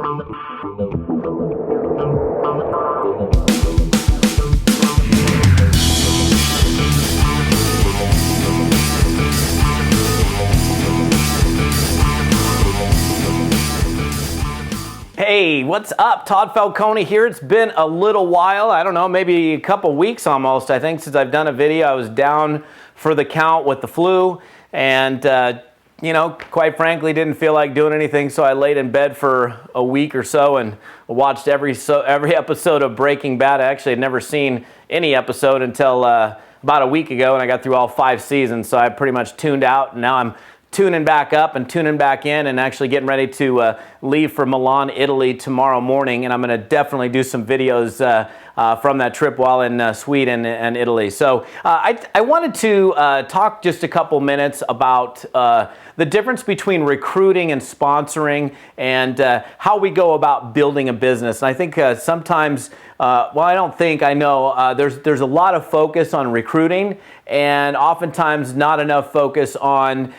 Hey, what's up? Todd Falcone here. It's been a little while. I don't know, maybe a couple weeks almost, I think, since I've done a video. I was down for the count with the flu and, quite frankly, didn't feel like doing anything, so I laid in bed for a week or so and watched every episode of Breaking Bad. I actually had never seen any episode until about a week ago, and I got through all 5 seasons, so I pretty much tuned out, and now I'm tuning back up and tuning back in and actually getting ready to leave for Milan, Italy tomorrow morning. And I'm going to definitely do some videos from that trip while in Sweden and Italy. So I wanted to talk just a couple minutes about the difference between recruiting and sponsoring and how we go about building a business. And I think sometimes, I know there's a lot of focus on recruiting and oftentimes not enough focus on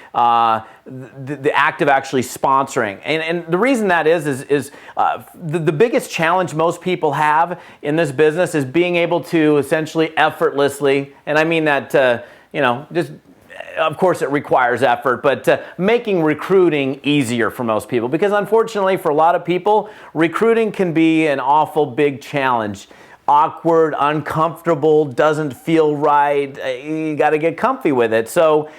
the act of actually sponsoring. And the reason that is the biggest challenge most people have in this business is being able to essentially effortlessly, and I mean that, just of course it requires effort, but making recruiting easier for most people. Because unfortunately for a lot of people, recruiting can be an awful big challenge. Awkward, uncomfortable, doesn't feel right. You got to get comfy with it. So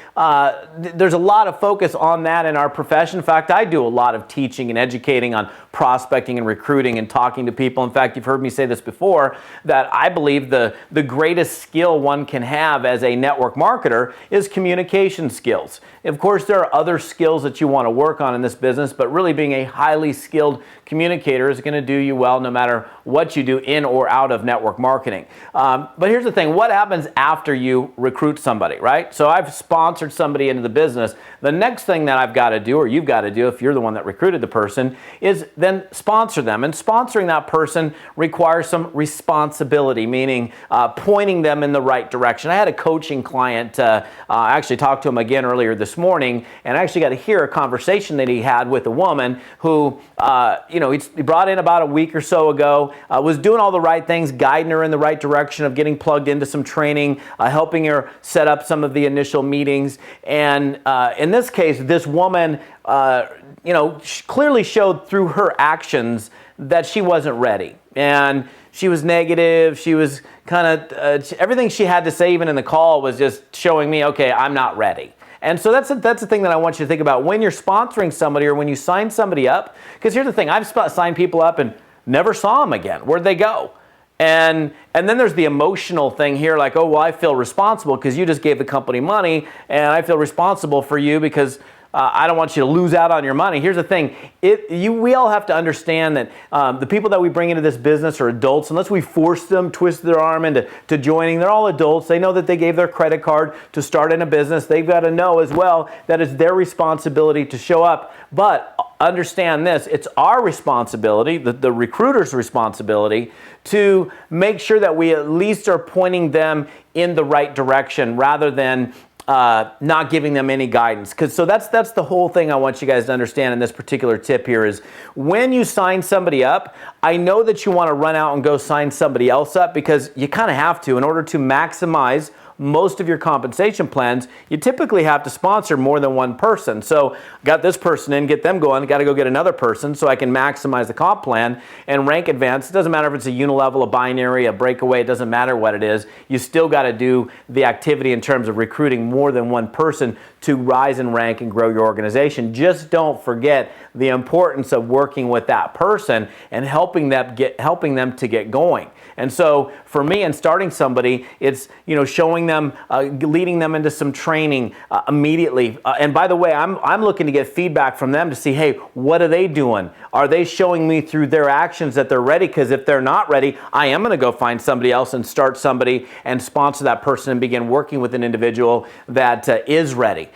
there's a lot of focus on that in our profession. In fact, I do a lot of teaching and educating on prospecting and recruiting and talking to people. In fact, you've heard me say this before, that I believe the greatest skill one can have as a network marketer is communication skills. Of course, there are other skills that you want to work on in this business, but really being a highly skilled communicator is going to do you well no matter what you do in or out of network marketing. But here's the thing, what happens after you recruit somebody, right? So I've sponsored somebody into the business. The next thing that I've got to do, or you've got to do if you're the one that recruited the person, is then sponsor them. And sponsoring that person requires some responsibility, meaning pointing them in the right direction. I had a coaching client, I actually talked to him again earlier this morning, and I actually got to hear a conversation that he had with a woman who, he brought in about a week or so ago, was doing all the right things, guiding her in the right direction of getting plugged into some training, helping her set up some of the initial meetings. And in this case, this woman, clearly showed through her actions that she wasn't ready. And she was negative. She was kind of, everything she had to say, even in the call, was just showing me, okay, I'm not ready. And so that's the thing that I want you to think about when you're sponsoring somebody or when you sign somebody up. Because here's the thing, I've signed people up and never saw them again. Where'd they go? And then there's the emotional thing here, like, oh, well, I feel responsible because you just gave the company money, and I feel responsible for you because I don't want you to lose out on your money. Here's the thing. We all have to understand that the people that we bring into this business are adults. Unless we force them, twist their arm into joining, they're all adults. They know that they gave their credit card to start in a business. They've got to know as well that it's their responsibility to show up. But understand this, it's our responsibility, the recruiter's responsibility, to make sure that we at least are pointing them in the right direction rather than not giving them any guidance. So that's the whole thing I want you guys to understand in this particular tip here is when you sign somebody up, I know that you want to run out and go sign somebody else up because you kind of have to in order to maximize most of your compensation plans. You typically have to sponsor more than one person. So got this person in, get them going, got to go get another person so I can maximize the comp plan and rank advance. It doesn't matter if it's a unilevel, a binary, a breakaway, it doesn't matter what it is. You still got to do the activity in terms of recruiting more than one person to rise in rank and grow your organization. Just don't forget the importance of working with that person and helping them to get going. And so for me in starting somebody, it's showing them, leading them into some training immediately. And by the way, I'm looking to get feedback from them to see, hey, what are they doing? Are they showing me through their actions that they're ready? Because if they're not ready, I am going to go find somebody else and start somebody and sponsor that person and begin working with an individual that is ready.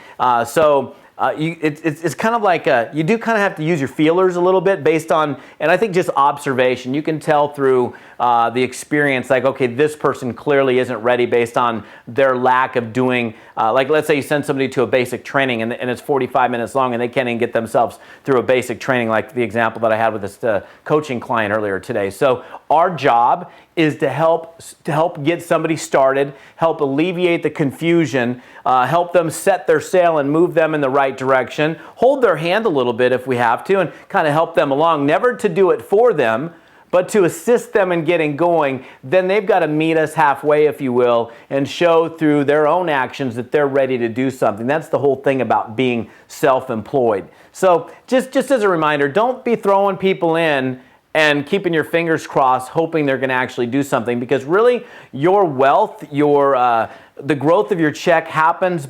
So it's kind of like you do kind of have to use your feelers a little bit based on, and I think just observation. You can tell through the experience, like, okay, this person clearly isn't ready based on their lack of doing, like let's say you send somebody to a basic training and it's 45 minutes long and they can't even get themselves through a basic training, like the example that I had with this coaching client earlier today. So our job is to help get somebody started, help alleviate the confusion, help them set their sail and move them in the right direction, hold their hand a little bit if we have to, and kind of help them along, never to do it for them, but to assist them in getting going. Then they've got to meet us halfway, if you will, and show through their own actions that they're ready to do something. That's the whole thing about being self-employed. So just as a reminder, don't be throwing people in and keeping your fingers crossed, hoping they're going to actually do something, because really your wealth, the growth of your check happens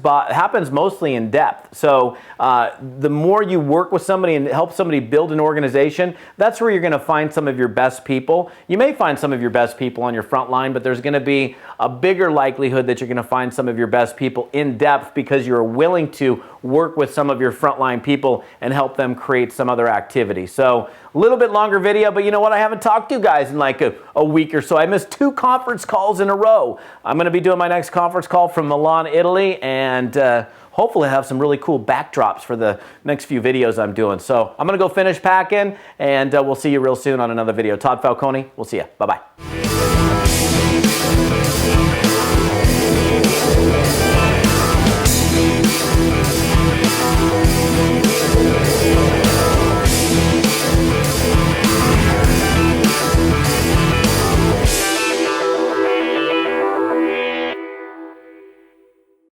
mostly in depth. So the more you work with somebody and help somebody build an organization, that's where you're going to find some of your best people. You may find some of your best people on your front line, but there's going to be a bigger likelihood that you're going to find some of your best people in depth because you're willing to work with some of your frontline people and help them create some other activity. So a little bit longer video, but you know what? I haven't talked to you guys in like a week or so. I missed 2 conference calls in a row. I'm going to be doing my next conference call from Milan, Italy, and hopefully have some really cool backdrops for the next few videos I'm doing. So I'm going to go finish packing, and we'll see you real soon on another video. Todd Falcone, we'll see you. Bye-bye.